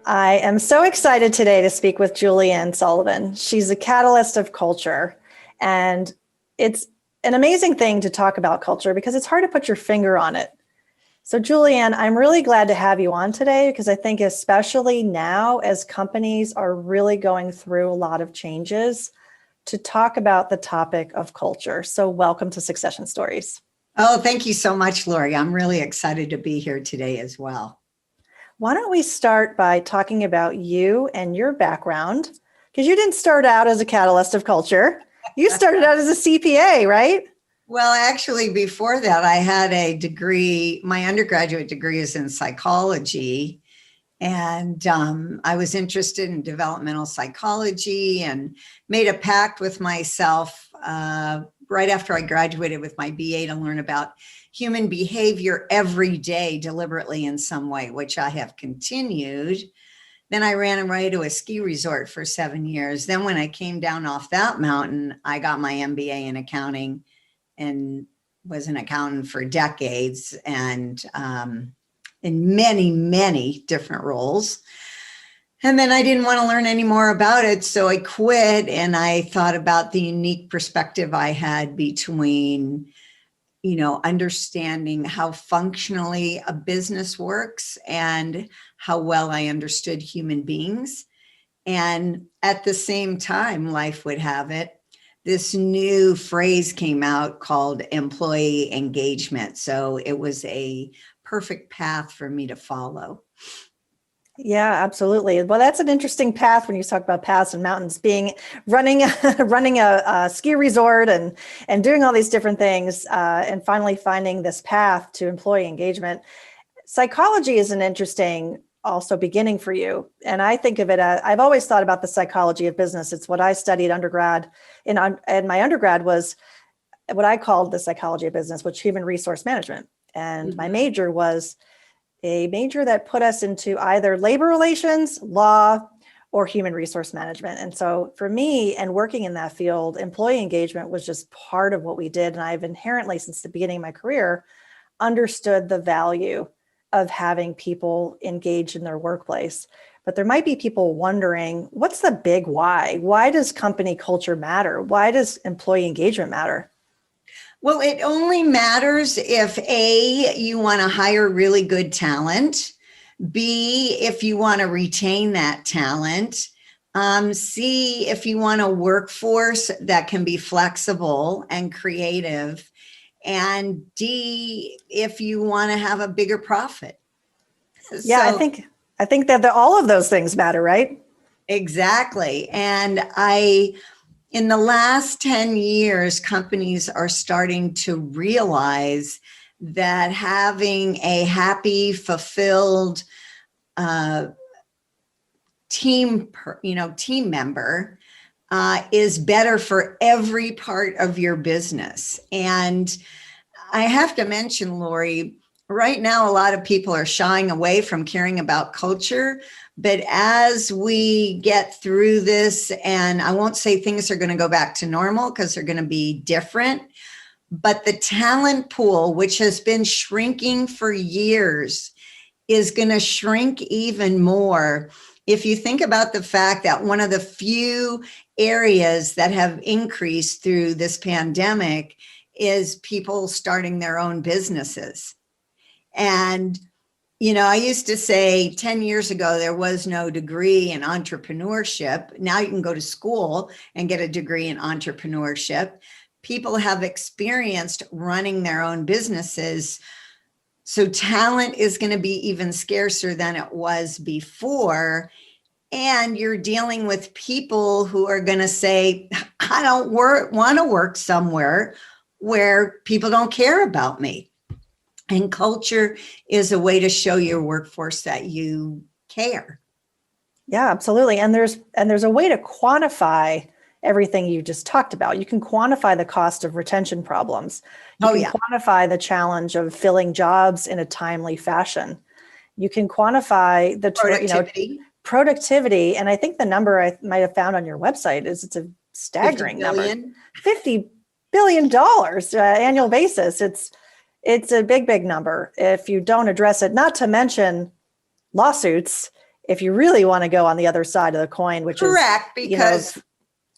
I am so excited today to speak with Julie Ann Sullivan. She's a catalyst of culture, and it's an amazing thing to talk about culture because it's hard to put your finger on it. So Julie Ann, I'm really glad to have you on today because I think especially now as companies are really going through a lot of changes to talk about the topic of culture. So welcome to Succession Stories. Oh, thank you so much, Laurie. I'm really excited to be here today as well. Why don't we start by talking about you and your background? Because you didn't start out as a catalyst of culture. You started out as a CPA, right? Well, actually, before that, I had a degree. My undergraduate degree is in psychology. And I was interested in developmental psychology and made a pact with myself right after I graduated with my BA to learn about human behavior every day deliberately in some way, which I have continued. Then I ran away to a ski resort for 7 years. Then when I came down off that mountain, I got my MBA in accounting and was an accountant for decades and in many, many different roles. And then I didn't want to learn any more about it. So I quit and I thought about the unique perspective I had between, understanding how functionally a business works and how well I understood human beings. And at the same time, life would have it, this new phrase came out called employee engagement. So it was a perfect path for me to follow. Yeah, absolutely. Well, that's an interesting path when you talk about paths and mountains, running a ski resort and doing all these different things and finally finding this path to employee engagement. Psychology is an interesting also beginning for you. And I think of it as, I've always thought about the psychology of business. It's what I studied undergrad and my undergrad was what I called the psychology of business, which human resource management. And my major was a major that put us into either labor relations, law, or human resource management. And so for me and working in that field, employee engagement was just part of what we did. And I've inherently, since the beginning of my career, understood the value of having people engage in their workplace. But there might be people wondering, what's the big why? Why does company culture matter? Why does employee engagement matter? Well, it only matters if A, you want to hire really good talent, B, if you want to retain that talent, C, if you want a workforce that can be flexible and creative, and D, if you want to have a bigger profit. Yeah, I think that all of those things matter, right? Exactly. And in the last 10 years, companies are starting to realize that having a happy, fulfilled team member is better for every part of your business. And I have to mention, Laurie, right now, a lot of people are shying away from caring about culture. But as we get through this, and I won't say things are going to go back to normal because they're going to be different, but the talent pool, which has been shrinking for years, is going to shrink even more. If you think about the fact that one of the few areas that have increased through this pandemic is people starting their own businesses. And I used to say 10 years ago, there was no degree in entrepreneurship. Now you can go to school and get a degree in entrepreneurship. People have experienced running their own businesses. So talent is going to be even scarcer than it was before. And you're dealing with people who are going to say, I don't want to work somewhere where people don't care about me. And culture is a way to show your workforce that you care. Yeah, absolutely. And there's a way to quantify everything you just talked about. You can quantify the cost of retention problems. You can quantify the challenge of filling jobs in a timely fashion. You can quantify the productivity. And I think the number I might have found on your website is it's a staggering number. $50 billion annual basis. It's a big, big number if you don't address it, not to mention lawsuits if you really want to go on the other side of the coin, which Correct, is, because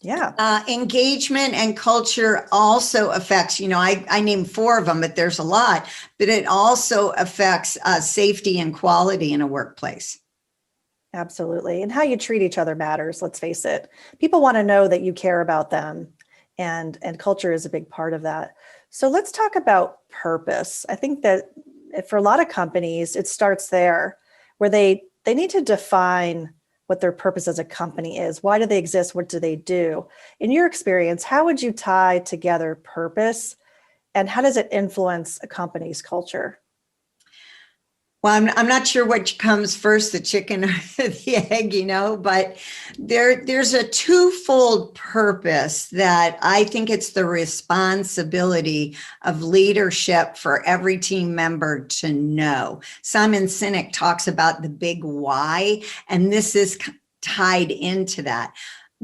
yeah. Engagement and culture also affects, I named 4 of them, but there's a lot, but it also affects safety and quality in a workplace. Absolutely. And how you treat each other matters, let's face it. People want to know that you care about them, and culture is a big part of that. So let's talk about purpose. I think that for a lot of companies, it starts there, where they need to define what their purpose as a company is. Why do they exist? What do they do? In your experience, how would you tie together purpose, and how does it influence a company's culture? Well, I'm not sure which comes first, the chicken or the egg, but there's a twofold purpose that I think it's the responsibility of leadership for every team member to know. Simon Sinek talks about the big why, and this is tied into that.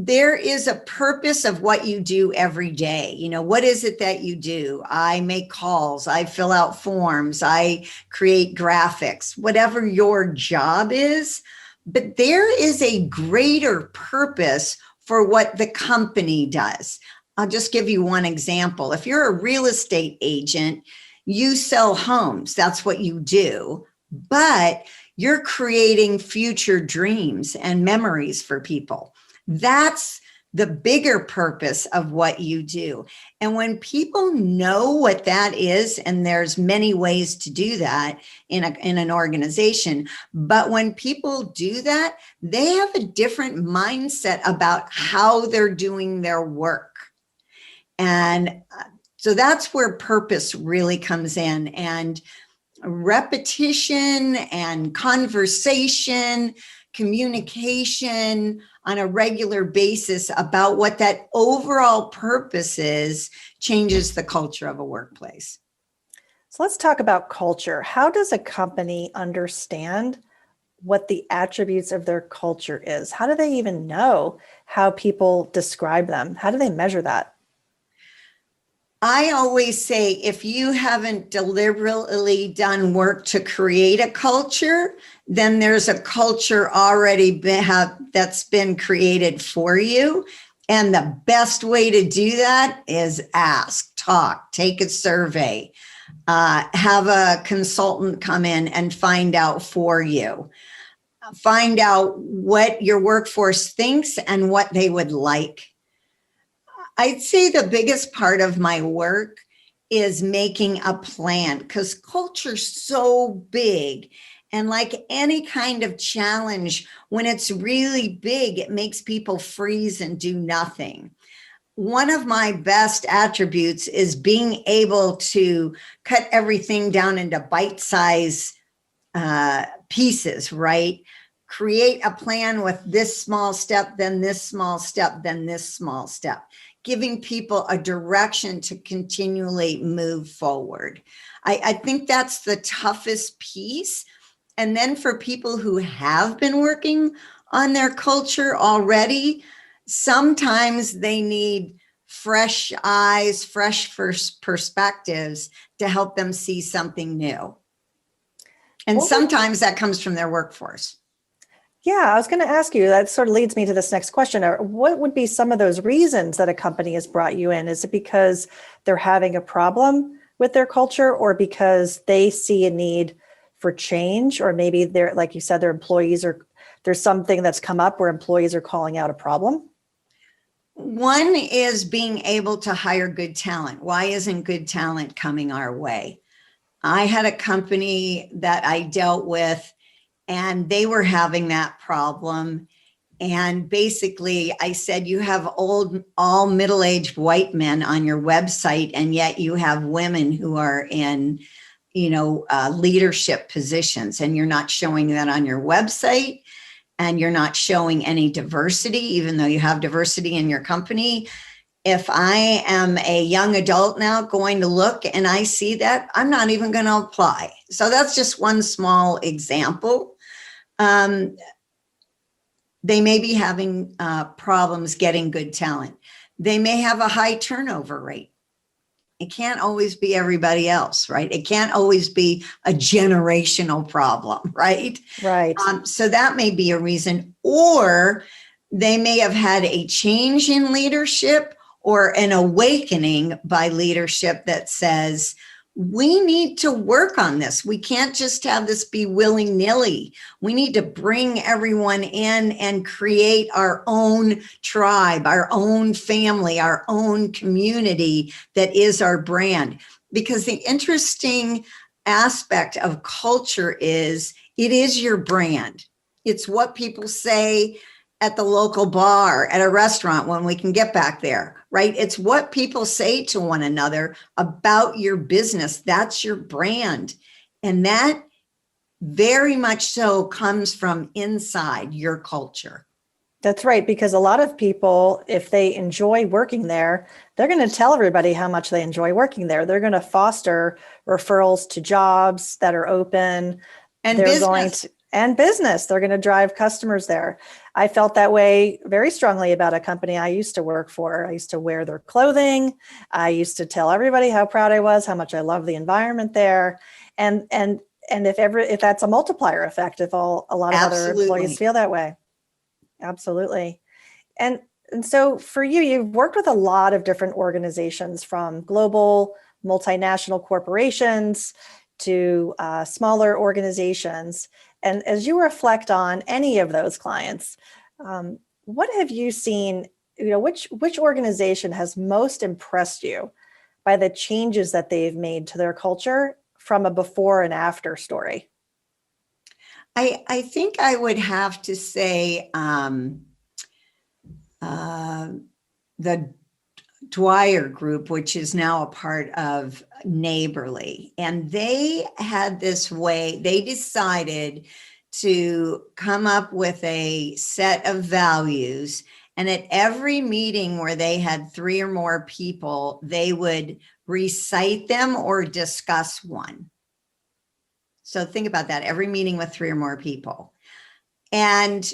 There is a purpose of what you do every day. What is it that you do? I make calls, I fill out forms, I create graphics, whatever your job is. But there is a greater purpose for what the company does. I'll just give you one example. If you're a real estate agent, you sell homes, that's what you do. But you're creating future dreams and memories for people. That's the bigger purpose of what you do. And when people know what that is, and there's many ways to do that in an organization, but when people do that, they have a different mindset about how they're doing their work. And so that's where purpose really comes in. And repetition and conversation, communication on a regular basis about what that overall purpose is changes the culture of a workplace. So let's talk about culture. How does a company understand what the attributes of their culture is? How do they even know how people describe them? How do they measure that? I always say, if you haven't deliberately done work to create a culture, then there's a culture already that's been created for you. And the best way to do that is ask, talk, take a survey, have a consultant come in and find out for you. Find out what your workforce thinks and what they would like. I'd say the biggest part of my work is making a plan, because culture's so big. And like any kind of challenge, when it's really big, it makes people freeze and do nothing. One of my best attributes is being able to cut everything down into bite-sized pieces, right? Create a plan with this small step, then this small step, then this small step, giving people a direction to continually move forward. I think that's the toughest piece. And then for people who have been working on their culture already, sometimes they need fresh eyes, fresh perspectives to help them see something new. And sometimes that comes from their workforce. Yeah, I was going to ask you, that sort of leads me to this next question. What would be some of those reasons that a company has brought you in? Is it because they're having a problem with their culture, or because they see a need for change, or maybe they're, like you said, their employees, or there's something that's come up where employees are calling out a problem? One is being able to hire good talent. Why isn't good talent coming our way? I had a company that I dealt with, and they were having that problem. And basically I said, you have all middle-aged white men on your website, and yet you have women who are in, leadership positions, and you're not showing that on your website, and you're not showing any diversity, even though you have diversity in your company. If I am a young adult now going to look and I see that, I'm not even going to apply. So that's just one small example. They may be having problems getting good talent. They may have a high turnover rate. It can't always be everybody else, right? It can't always be a generational problem, right? Right. So that may be a reason, or they may have had a change in leadership or an awakening by leadership that says, we need to work on this. We can't just have this be willy-nilly. We need to bring everyone in and create our own tribe, our own family, our own community that is our brand. Because the interesting aspect of culture is it is your brand. It's what people say at the local bar, at a restaurant when we can get back there, right? It's what people say to one another about your business. That's your brand. And that very much so comes from inside your culture. That's right, because a lot of people, if they enjoy working there, they're going to tell everybody how much they enjoy working there. They're going to foster referrals to jobs that are open. And they're business. going to, and business. They're going to drive customers there. I felt that way very strongly about a company I used to work for. I used to wear their clothing. I used to tell everybody how proud I was, how much I love the environment there. And if that's a multiplier effect, if a lot of other employees feel that way. Absolutely. And so for you, you've worked with a lot of different organizations, from global multinational corporations to smaller organizations. And as you reflect on any of those clients, what have you seen, which organization has most impressed you by the changes that they've made to their culture from a before and after story? I think I would have to say the Dwyer Group, which is now a part of Neighborly. And they had this way, they decided to come up with a set of values. And at every meeting where they had 3 or more people, they would recite them or discuss one. So think about that, every meeting with 3 or more people. And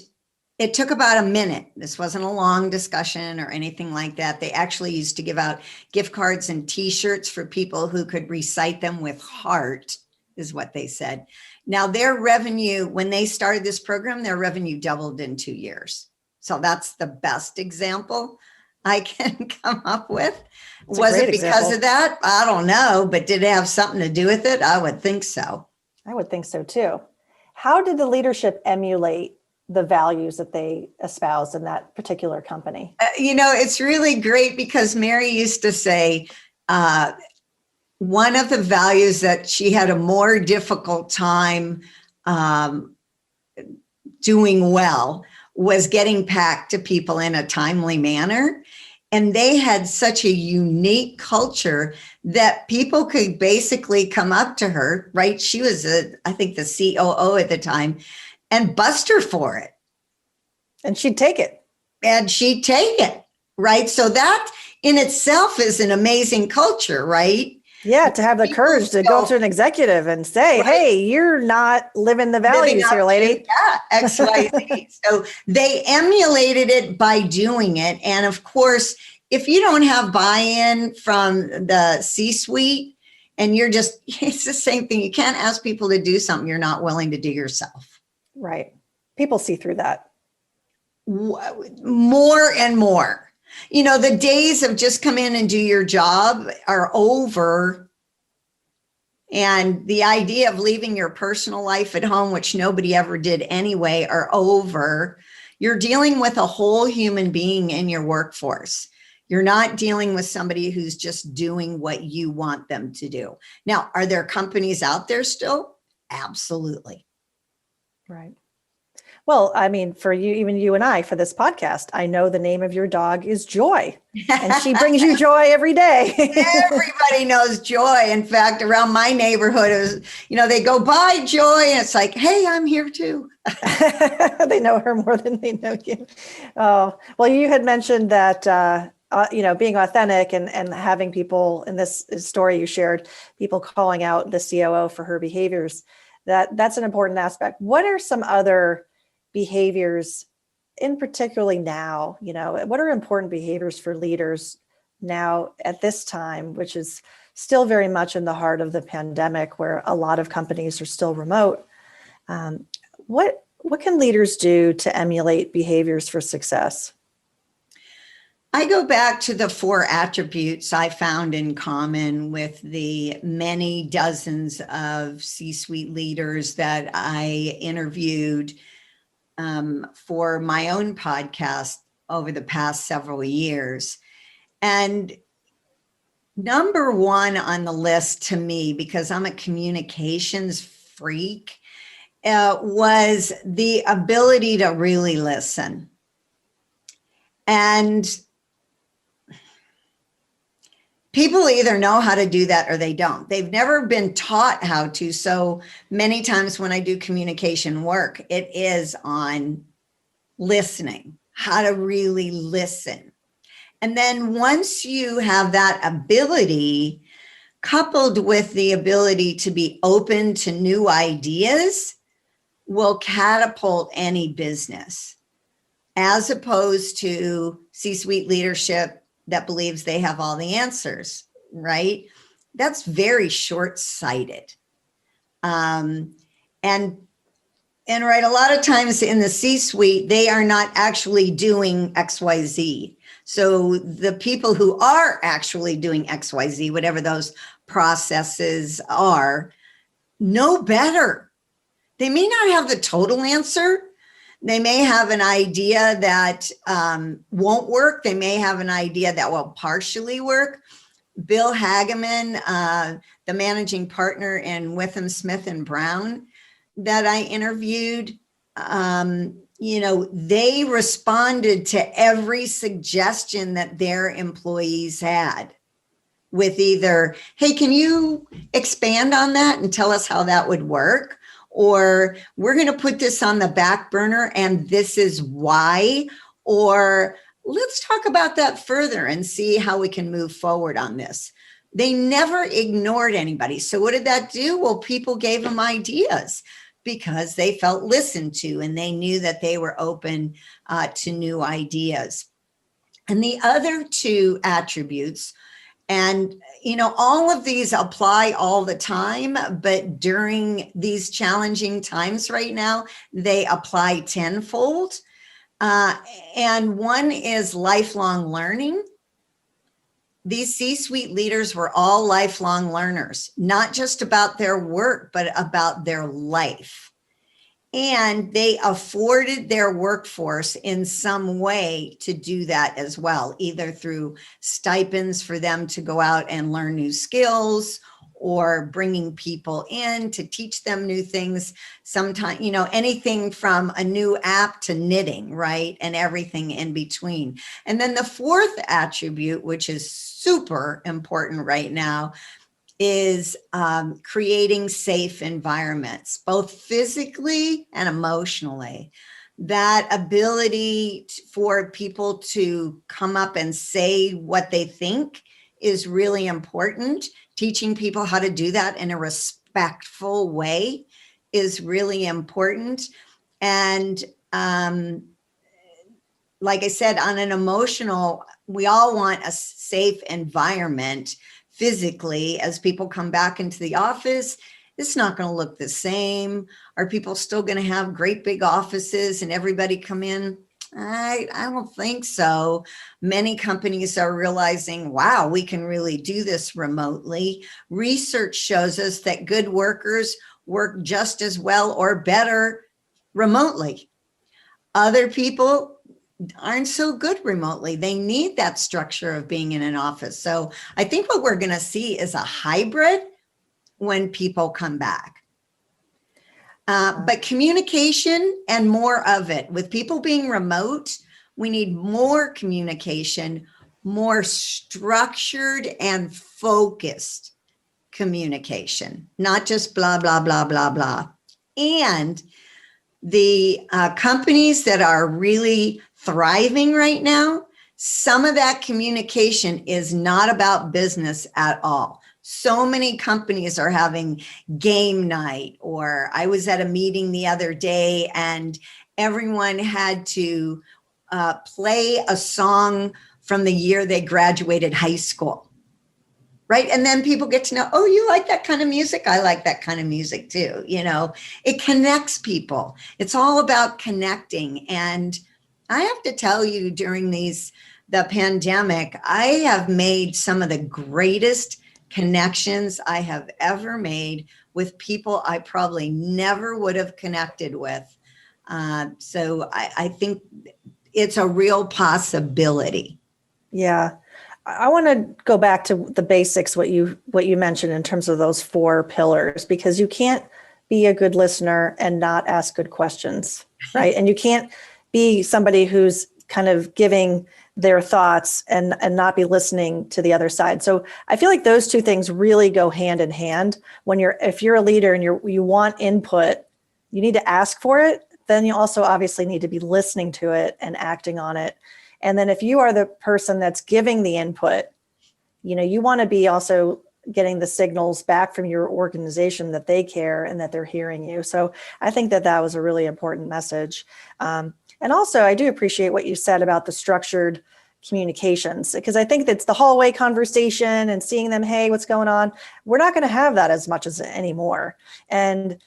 it took about a minute. This wasn't a long discussion or anything like that. They actually used to give out gift cards and t-shirts for people who could recite them with heart, is what they said. Now their revenue, when they started this program, their revenue doubled in 2 years. So that's the best example I can come up with. Was it because of that? I don't know, but did it have something to do with it? I would think so. I would think so too. How did the leadership emulate the values that they espoused in that particular company? It's really great because Mary used to say one of the values that she had a more difficult time doing well was getting back to people in a timely manner. And they had such a unique culture that people could basically come up to her, right? She was, I think, the COO at the time, and bust her for it. And she'd take it. Right? So that in itself is an amazing culture, right? Yeah, to have the courage to go up to an executive and say, right, hey, you're not living the values here, lady. Yeah, XYZ. So they emulated it by doing it. And of course, if you don't have buy-in from the C-suite and it's the same thing. You can't ask people to do something you're not willing to do yourself. Right. People see through that. More and more. The days of just come in and do your job are over. And the idea of leaving your personal life at home, which nobody ever did anyway, are over. You're dealing with a whole human being in your workforce. You're not dealing with somebody who's just doing what you want them to do. Now, are there companies out there still? Absolutely. Right. Well, I mean, for you, even you and I, for this podcast, I know the name of your dog is Joy, and she brings you joy every day. Everybody knows Joy. In fact, around my neighborhood, they go by Joy, and it's like, hey, I'm here too. They know her more than they know you. Oh, well, you had mentioned that, being authentic and having people, in this story you shared, people calling out the COO for her behaviors. That's an important aspect. What are some other behaviors, in particularly now, what are important behaviors for leaders now at this time, which is still very much in the heart of the pandemic, where a lot of companies are still remote. What can leaders do to emulate behaviors for success? I go back to the 4 attributes I found in common with the many dozens of C-suite leaders that I interviewed for my own podcast over the past several years. And number 1 on the list to me, because I'm a communications freak, was the ability to really listen. And people either know how to do that or they don't. They've never been taught how to. So many times when I do communication work, it is on listening, how to really listen. And then once you have that ability, coupled with the ability to be open to new ideas, will catapult any business, as opposed to C-suite leadership that believes they have all the answers, right? That's very short-sighted. And right, a lot of times in the C-suite, they are not actually doing XYZ. So the people who are actually doing XYZ, whatever those processes are, know better. They may not have the total answer. They may have an idea that won't work. They may have an idea that will partially work. Bill Hageman, the managing partner in Witham Smith and Brown that I interviewed, they responded to every suggestion that their employees had with either, hey, can you expand on that and tell us how that would work? Or we're going to put this on the back burner and this is why, or let's talk about that further and see how we can move forward on this. They never ignored anybody. So what did that do? Well, people gave them ideas because they felt listened to and they knew that they were open to new ideas. And the other 2 attributes, and, all of these apply all the time, but during these challenging times right now, they apply tenfold. And one is lifelong learning. These C-suite leaders were all lifelong learners, not just about their work, but about their life. And they afforded their workforce in some way to do that as well, either through stipends for them to go out and learn new skills or bringing people in to teach them new things. Sometimes, anything from a new app to knitting, right? And everything in between. And then the 4th attribute, which is super important right now, is creating safe environments, both physically and emotionally. That ability for people to come up and say what they think is really important. Teaching people how to do that in a respectful way is really important. And like I said, on an emotional, we all want a safe environment physically. As people come back into the office, it's not going to look the same. Are people still going to have great big offices and everybody come in? I don't think so. Many companies are realizing, wow, we can really do this remotely. Research shows us that good workers work just as well or better remotely. Other people aren't so good remotely. They need that structure of being in an office. So I think what we're going to see is a hybrid when people come back. But communication and more of it. With people being remote, we need more communication, more structured and focused communication, not just blah, blah, blah, blah, blah. And the companies that are really thriving right now, some of that communication is not about business at all. So many companies are having game night, or I was at a meeting the other day and everyone had to play a song from the year they graduated high school. Right. And then people get to know, oh, you like that kind of music? I like that kind of music too. It connects people. It's all about connecting. And I have to tell you, during the pandemic, I have made some of the greatest connections I have ever made with people I probably never would have connected with. So I think it's a real possibility. Yeah. I want to go back to the basics, what you mentioned in terms of those 4 pillars, because you can't be a good listener and not ask good questions, right? And you can't be somebody who's kind of giving their thoughts and not be listening to the other side. So I feel like those 2 things really go hand in hand. If you're a leader and you want input, you need to ask for it. Then you also obviously need to be listening to it and acting on it. And then if you are the person that's giving the input, you want to be also getting the signals back from your organization that they care and that they're hearing you. So I think that was a really important message. And also, I do appreciate what you said about the structured communications, because I think that's the hallway conversation and seeing them, hey, what's going on? We're not going to have that as much as anymore. And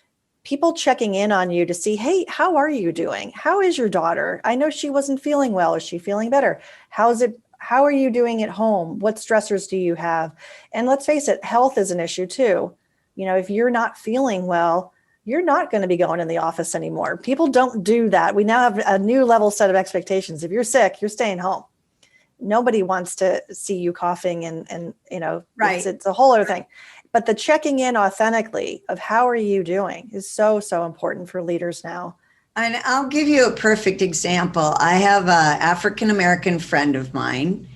people checking in on you to see, hey, how are you doing? How is your daughter? I know she wasn't feeling well. Is she feeling better? How are you doing at home? What stressors do you have? And let's face it, health is an issue too. If you're not feeling well, you're not going to be going in the office anymore. People don't do that. We now have a new level set of expectations. If you're sick, you're staying home. Nobody wants to see you coughing and right. It's a whole other thing. But the checking in authentically of how are you doing is so, so important for leaders now. And I'll give you a perfect example. I have an African-American friend of mine.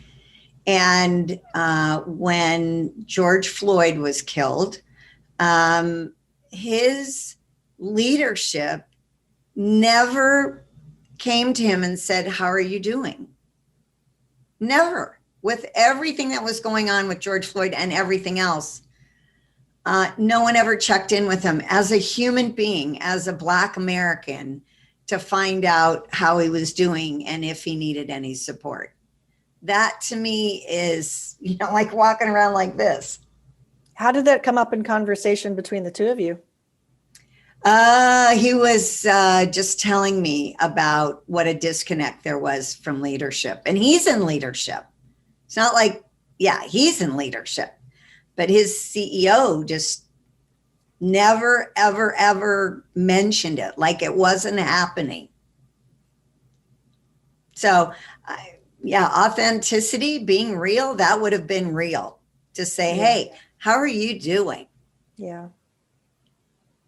And when George Floyd was killed, his leadership never came to him and said, how are you doing? Never. With everything that was going on with George Floyd and everything else, no one ever checked in with him as a human being, as a Black American, to find out how he was doing and if he needed any support. That to me is, like walking around like this. How did that come up in conversation between the 2 of you? He was just telling me about what a disconnect there was from leadership. And he's in leadership. It's not like, he's in leadership. But his CEO just never, ever, ever mentioned it, like it wasn't happening. So, authenticity, being real, that would have been real. To say, hey, how are you doing? Yeah.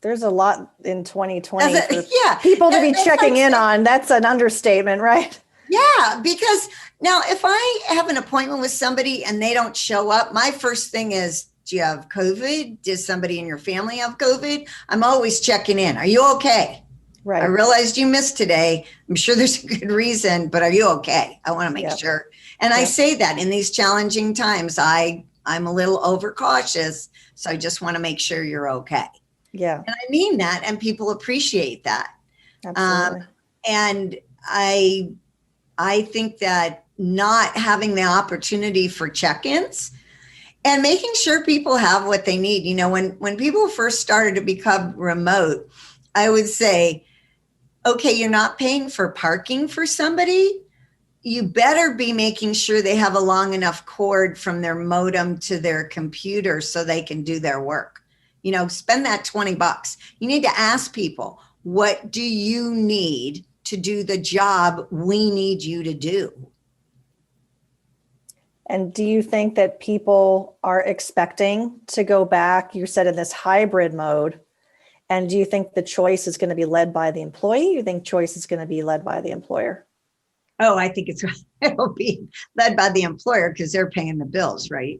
There's a lot in 2020 for yeah, people to be checking in on. That's an understatement, right? Yeah, because now if I have an appointment with somebody and they don't show up, my first thing is, do you have COVID? Does somebody in your family have COVID? I'm always checking in. Are you okay? Right. I realized you missed today. I'm sure there's a good reason, but are you okay? I want to make sure. And I say that in these challenging times, I'm a little overcautious. So I just want to make sure you're okay. Yeah. And I mean that, and people appreciate that. Absolutely. And I think that not having the opportunity for check-ins and making sure people have what they need. When people first started to become remote, I would say, okay, you're not paying for parking for somebody. You better be making sure they have a long enough cord from their modem to their computer so they can do their work. Spend that $20. You need to ask people, what do you need to do the job we need you to do? And do you think that people are expecting to go back, you said, in this hybrid mode? And do you think the choice is going to be led by the employee? You think choice is going to be led by the employer? Oh, I think it'll be led by the employer because they're paying the bills, right?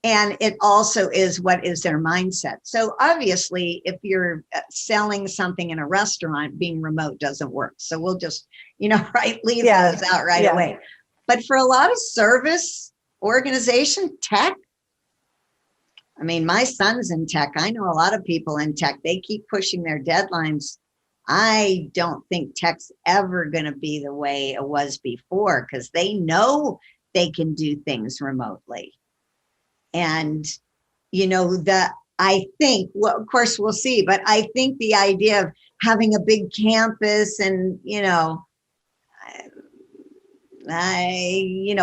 And it also is what is their mindset. So obviously, if you're selling something in a restaurant, being remote doesn't work. So we'll just, leave those out right away. But for a lot of service organization, tech, my son's in tech. I know a lot of people in tech. They keep pushing their deadlines. I don't think tech's ever going to be the way it was before because they know they can do things remotely. And, you know, I think, well, of course we'll see, but I think the idea of having a big campus and, you know,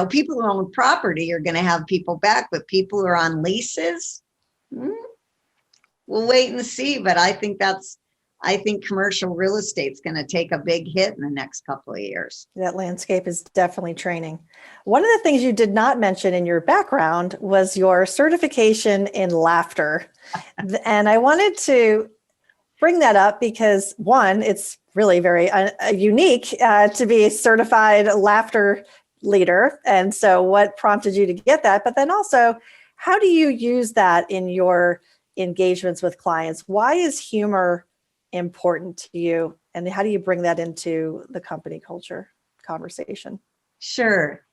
people who own property are going to have people back, but people who are on leases, we'll wait and see. But I think commercial real estate's going to take a big hit in the next couple of years. That landscape is definitely training. One of the things you did not mention in your background was your certification in laughter. And I wanted to bring that up because, one, it's really very unique to be a certified laughter leader. And so what prompted you to get that? But then also, how do you use that in your engagements with clients? Why is humor important to you? And how do you bring that into the company culture conversation? Sure.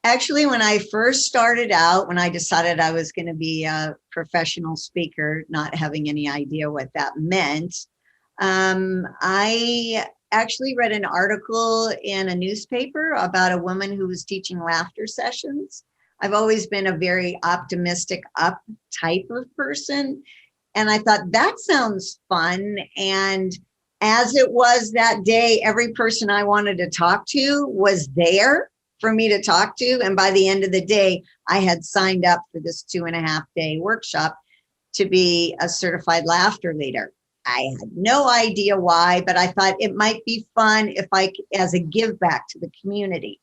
Actually, when I first started out, when I decided I was going to be a professional speaker, not having any idea what that meant, I actually read an article in a newspaper about a woman who was teaching laughter sessions. I've always been a very optimistic, up type of person. And I thought that sounds fun. And as it was that day, every person I wanted to talk to was there for me to talk to. And by the end of the day, I had signed up for this 2.5-day workshop to be a certified laughter leader. I had no idea why, but I thought it might be fun if as a give back to the community.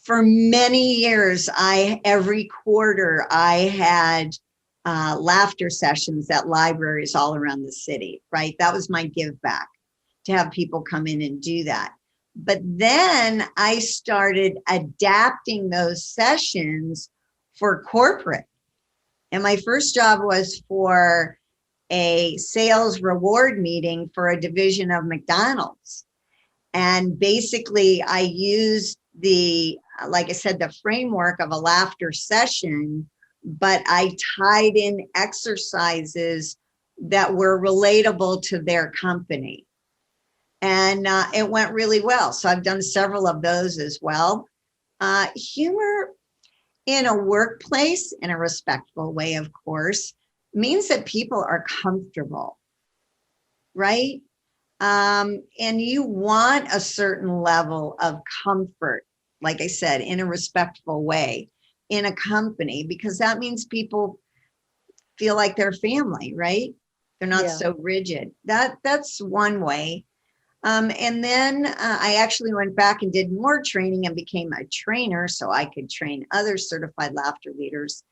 For many years, every quarter I had laughter sessions at libraries all around the city, right? That was my give back, to have people come in and do that. But then I started adapting those sessions for corporate. And my first job was for a sales reward meeting for a division of McDonald's. And basically I used like I said, the framework of a laughter session, but I tied in exercises that were relatable to their company. And it went really well. So I've done several of those as well. Humor in a workplace, in a respectful way, of course, means that people are comfortable, right? And you want a certain level of comfort, like I said, in a respectful way in a company, because that means people feel like they're family, right? They're not so rigid. That's one way. And then I actually went back and did more training and became a trainer so I could train other certified laughter leaders.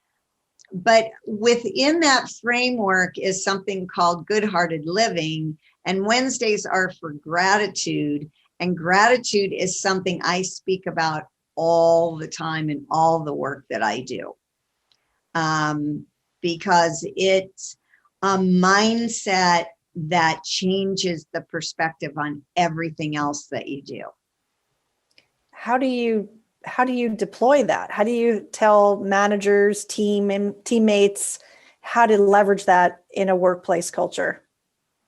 But within that framework is something called good-hearted living. And Wednesdays are for gratitude. And gratitude is something I speak about all the time in all the work that I do. Because it's a mindset that changes the perspective on everything else that you do. How do you deploy that? How do you tell managers, teammates how to leverage that in a workplace culture?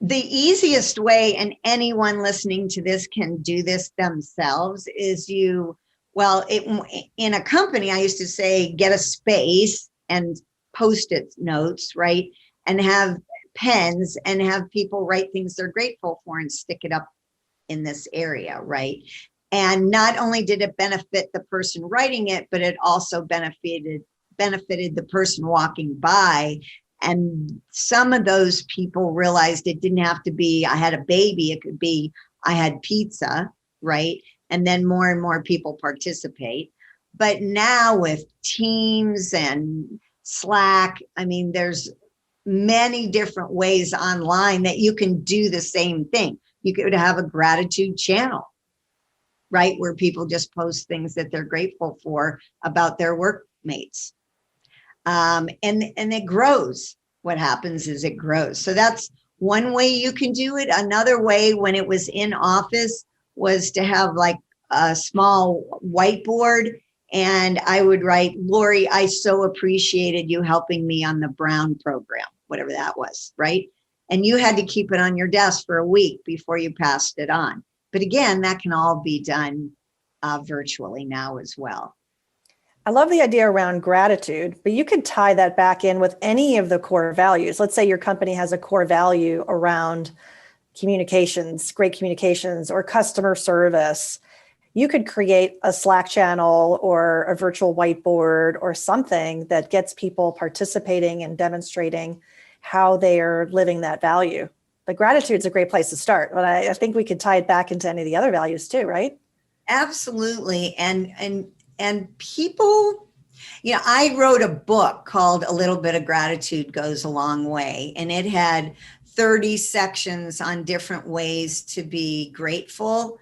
The easiest way, and anyone listening to this can do this themselves, is in a company, I used to say, get a space and Post-it notes, right? And have pens and have people write things they're grateful for and stick it up in this area, right? And not only did it benefit the person writing it, but it also benefited the person walking by. And some of those people realized it didn't have to be, I had a baby, it could be, I had pizza, right? And then more and more people participate. But now with Teams and Slack, I mean, there's many different ways online that you can do the same thing. You could have a gratitude channel, right? Where people just post things that they're grateful for about their workmates. And it grows. What happens is it grows. So that's one way you can do it. Another way, when it was in office, was to have like a small whiteboard, and I would write, Laurie, I so appreciated you helping me on the Brown program, whatever that was, right? And you had to keep it on your desk for a week before you passed it on. But again, that can all be done virtually now as well. I love the idea around gratitude, but you could tie that back in with any of the core values. Let's say your company has a core value around communications, great communications, or customer service. You could create a Slack channel or a virtual whiteboard or something that gets people participating and demonstrating how they are living that value. But gratitude is a great place to start. But I think we could tie it back into any of the other values too, right? Absolutely. And people, I wrote a book called A Little Bit of Gratitude Goes a Long Way, and it had 30 sections on different ways to be grateful,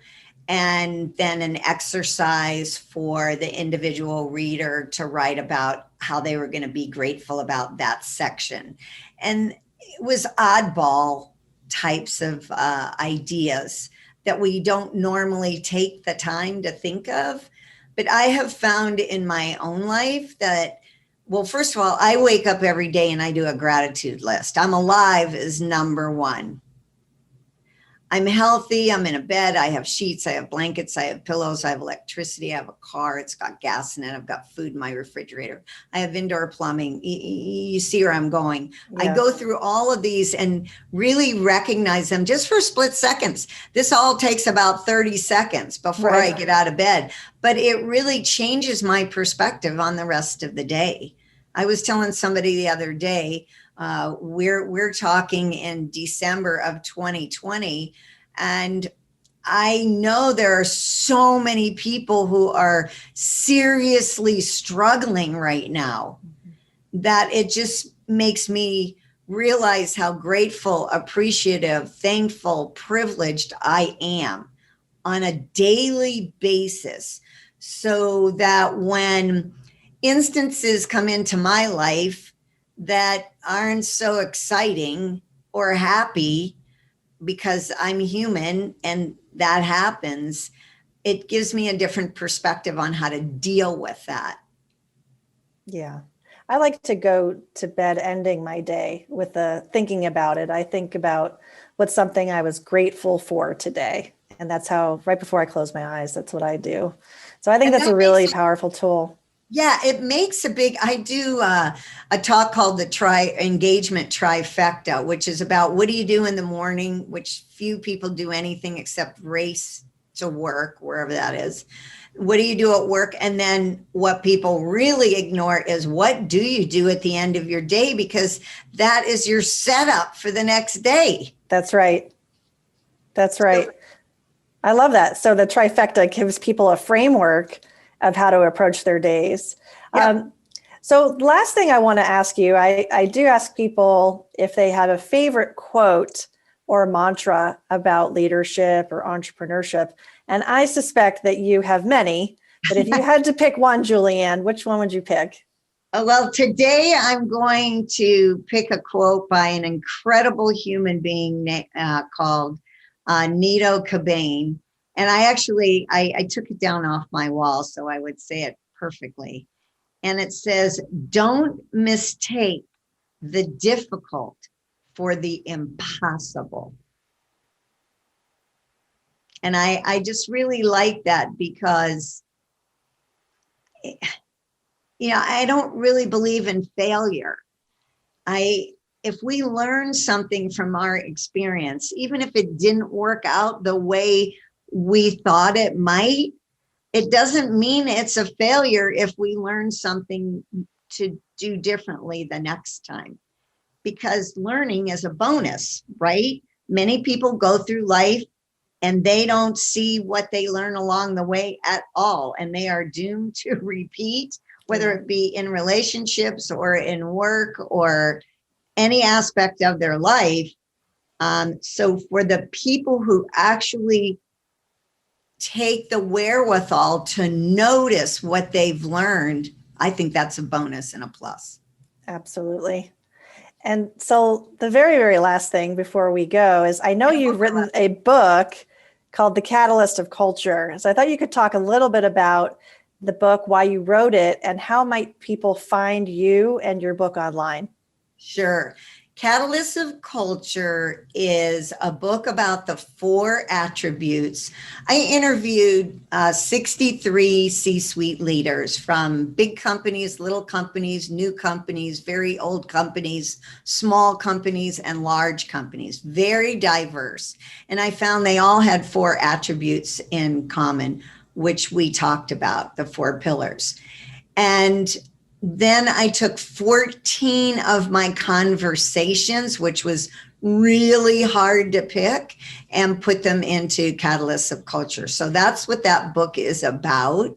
and then an exercise for the individual reader to write about how they were going to be grateful about that section. And it was oddball types of ideas that we don't normally take the time to think of. But I have found in my own life that, well, first of all, I wake up every day and I do a gratitude list. I'm alive is number one. I'm healthy. I'm in a bed. I have sheets. I have blankets. I have pillows. I have electricity. I have a car. It's got gas in it. I've got food in my refrigerator. I have indoor plumbing. You see where I'm going. Yeah. I go through all of these and really recognize them just for split seconds. This all takes about 30 seconds before I get out of bed, but it really changes my perspective on the rest of the day. I was telling somebody the other day, we're talking in December of 2020, and I know there are so many people who are seriously struggling right now that it just makes me realize how grateful, appreciative, thankful, privileged I am on a daily basis, so that when instances come into my life that aren't so exciting or happy, because I'm human and that happens, it gives me a different perspective on how to deal with that. Yeah. I like to go to bed ending my day with thinking about it. I think about what's something I was grateful for today. And that's how, right before I close my eyes, that's what I do. So I think that's a really powerful tool. Yeah, it makes I do a talk called the engagement trifecta, which is about what do you do in the morning, which few people do anything except race to work, wherever that is. What do you do at work? And then what people really ignore is what do you do at the end of your day? Because that is your setup for the next day. That's right. That's right. I love that. So the trifecta gives people a framework of how to approach their days. Yep. So last thing I want to ask you, I do ask people if they have a favorite quote or mantra about leadership or entrepreneurship. And I suspect that you have many, but if you had to pick one, Julie Ann, which one would you pick? Well, today I'm going to pick a quote by an incredible human being called Nito Cobain. And I took it down off my wall so I would say it perfectly. And it says, don't mistake the difficult for the impossible. And I just really like that because, I don't really believe in failure. If we learn something from our experience, even if it didn't work out the way we thought it might, it doesn't mean it's a failure if we learn something to do differently the next time, because learning is a bonus, right? Many people go through life and they don't see what they learn along the way at all, and they are doomed to repeat, whether it be in relationships or in work or any aspect of their life. So for the people who actually take the wherewithal to notice what they've learned, I think that's a bonus and a plus. Absolutely. And so the very, very last thing before we go is, I know you've written a book called The Catalyst of Culture. So I thought you could talk a little bit about the book, why you wrote it, and how might people find you and your book online? Sure. Catalyst of Culture is a book about the 4 attributes. I interviewed 63 C-suite leaders from big companies, little companies, new companies, very old companies, small companies, and large companies, very diverse. And I found they all had 4 attributes in common, which we talked about, the 4 pillars. And then I took 14 of my conversations, which was really hard to pick, and put them into Catalysts of Culture. So that's what that book is about.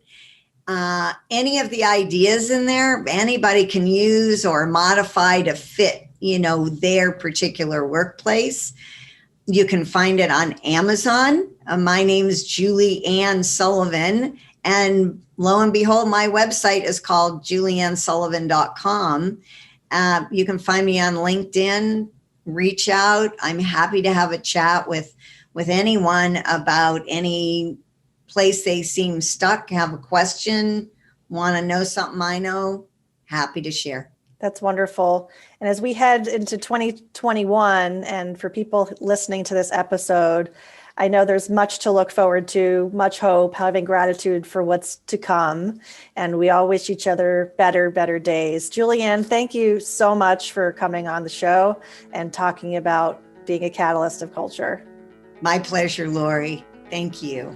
Any of the ideas in there, anybody can use or modify to fit, their particular workplace. You can find it on Amazon. My name's Julie Ann Sullivan. And lo and behold, my website is called julieannsullivan.com. You can find me on LinkedIn, reach out. I'm happy to have a chat with anyone about any place they seem stuck, have a question, want to know something I know, happy to share. That's wonderful. And as we head into 2021, and for people listening to this episode, I know there's much to look forward to, much hope, having gratitude for what's to come. And we all wish each other better days. Julie Ann, thank you so much for coming on the show and talking about being a catalyst of culture. My pleasure, Laurie. Thank you.